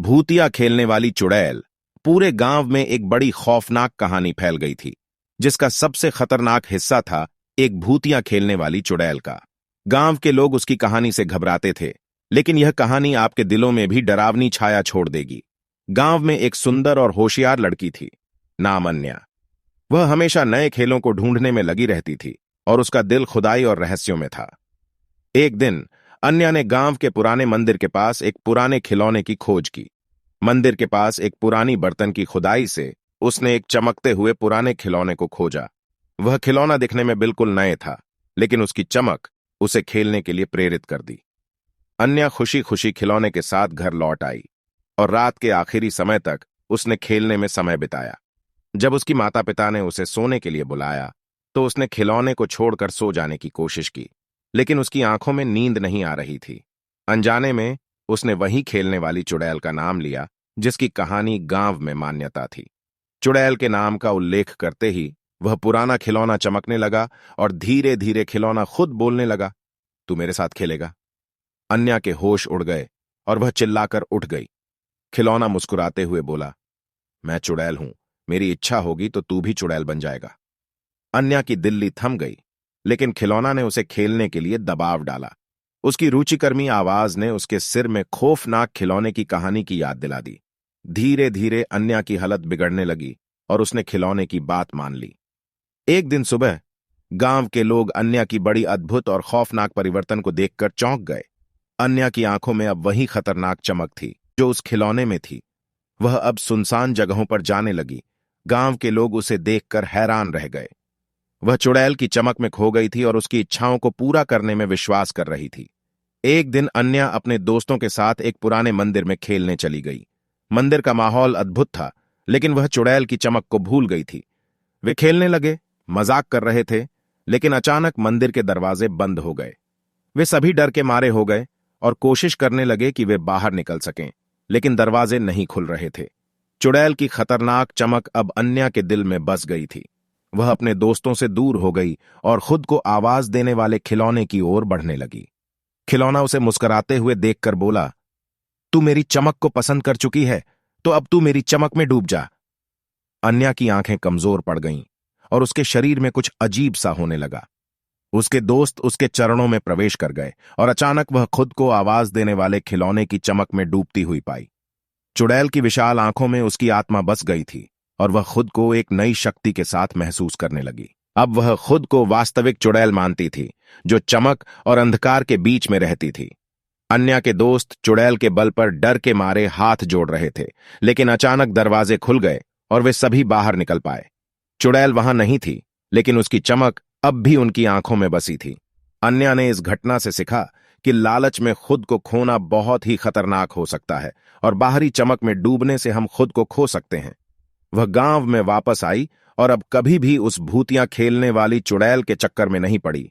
भूतिया खेलने वाली चुड़ैल। पूरे गांव में एक बड़ी खौफनाक कहानी फैल गई थी, जिसका सबसे खतरनाक हिस्सा था एक भूतिया खेलने वाली चुड़ैल का। गांव के लोग उसकी कहानी से घबराते थे, लेकिन यह कहानी आपके दिलों में भी डरावनी छाया छोड़ देगी। गांव में एक सुंदर और होशियार लड़की थी, नाम अन्या। वह हमेशा नए खेलों को ढूंढने में लगी रहती थी और उसका दिल खुदाई और रहस्यों में था। एक दिन अन्या ने गांव के पुराने मंदिर के पास एक पुराने खिलौने की खोज की। मंदिर के पास एक पुरानी बर्तन की खुदाई से उसने एक चमकते हुए पुराने खिलौने को खोजा। वह खिलौना दिखने में बिल्कुल नए था, लेकिन उसकी चमक उसे खेलने के लिए प्रेरित कर दी। अन्या खुशी खुशी खिलौने के साथ घर लौट आई और रात के आखिरी समय तक उसने खेलने में समय बिताया। जब उसकी माता पिता ने उसे सोने के लिए बुलाया तो उसने खिलौने को छोड़कर सो जाने की कोशिश की, लेकिन उसकी आंखों में नींद नहीं आ रही थी। अनजाने में उसने वही खेलने वाली चुड़ैल का नाम लिया जिसकी कहानी गांव में मान्यता थी। चुड़ैल के नाम का उल्लेख करते ही वह पुराना खिलौना चमकने लगा और धीरे धीरे खिलौना खुद बोलने लगा, तू मेरे साथ खेलेगा। अन्या के होश उड़ गए और वह चिल्लाकर उठ गई। खिलौना मुस्कुराते हुए बोला, मैं चुड़ैल हूं, मेरी इच्छा होगी तो तू भी चुड़ैल बन जाएगा। अन्या की दिल्ली थम गई, लेकिन खिलौना ने उसे खेलने के लिए दबाव डाला। उसकी रुचिकर्मी आवाज ने उसके सिर में खौफनाक खिलौने की कहानी की याद दिला दी। धीरे धीरे अन्या की हालत बिगड़ने लगी और उसने खिलौने की बात मान ली। एक दिन सुबह गांव के लोग अन्या की बड़ी अद्भुत और खौफनाक परिवर्तन को देखकर चौंक गए। अन्या की आंखों में अब वही खतरनाक चमक थी जो उस खिलौने में थी। वह अब सुनसान जगहों पर जाने लगी। गांव के लोग उसे देखकर हैरान रह गए। वह चुड़ैल की चमक में खो गई थी और उसकी इच्छाओं को पूरा करने में विश्वास कर रही थी। एक दिन अन्या अपने दोस्तों के साथ एक पुराने मंदिर में खेलने चली गई। मंदिर का माहौल अद्भुत था, लेकिन वह चुड़ैल की चमक को भूल गई थी। वे खेलने लगे, मजाक कर रहे थे, लेकिन अचानक मंदिर के दरवाजे बंद हो गए। वे सभी डर के मारे हो गए और कोशिश करने लगे कि वे बाहर निकल सकें, लेकिन दरवाजे नहीं खुल रहे थे। चुड़ैल की खतरनाक चमक अब अन्या के दिल में बस गई थी। वह अपने दोस्तों से दूर हो गई और खुद को आवाज देने वाले खिलौने की ओर बढ़ने लगी। खिलौना उसे मुस्कुराते हुए देखकर बोला, तू मेरी चमक को पसंद कर चुकी है, तो अब तू मेरी चमक में डूब जा। अन्या की आंखें कमजोर पड़ गईं और उसके शरीर में कुछ अजीब सा होने लगा। उसके दोस्त उसके चरणों में प्रवेश कर गए और अचानक वह खुद को आवाज देने वाले खिलौने की चमक में डूबती हुई पाई। चुड़ैल की विशाल आंखों में उसकी आत्मा बस गई थी और वह खुद को एक नई शक्ति के साथ महसूस करने लगी। अब वह खुद को वास्तविक चुड़ैल मानती थी, जो चमक और अंधकार के बीच में रहती थी। अन्या के दोस्त चुड़ैल के बल पर डर के मारे हाथ जोड़ रहे थे, लेकिन अचानक दरवाजे खुल गए और वे सभी बाहर निकल पाए। चुड़ैल वहां नहीं थी, लेकिन उसकी चमक अब भी उनकी आंखों में बसी थी। अन्या ने इस घटना से सीखा कि लालच में खुद को खोना बहुत ही खतरनाक हो सकता है और बाहरी चमक में डूबने से हम खुद को खो सकते हैं। वह गांव में वापस आई और अब कभी भी उस भूतिया खेलने वाली चुड़ैल के चक्कर में नहीं पड़ी।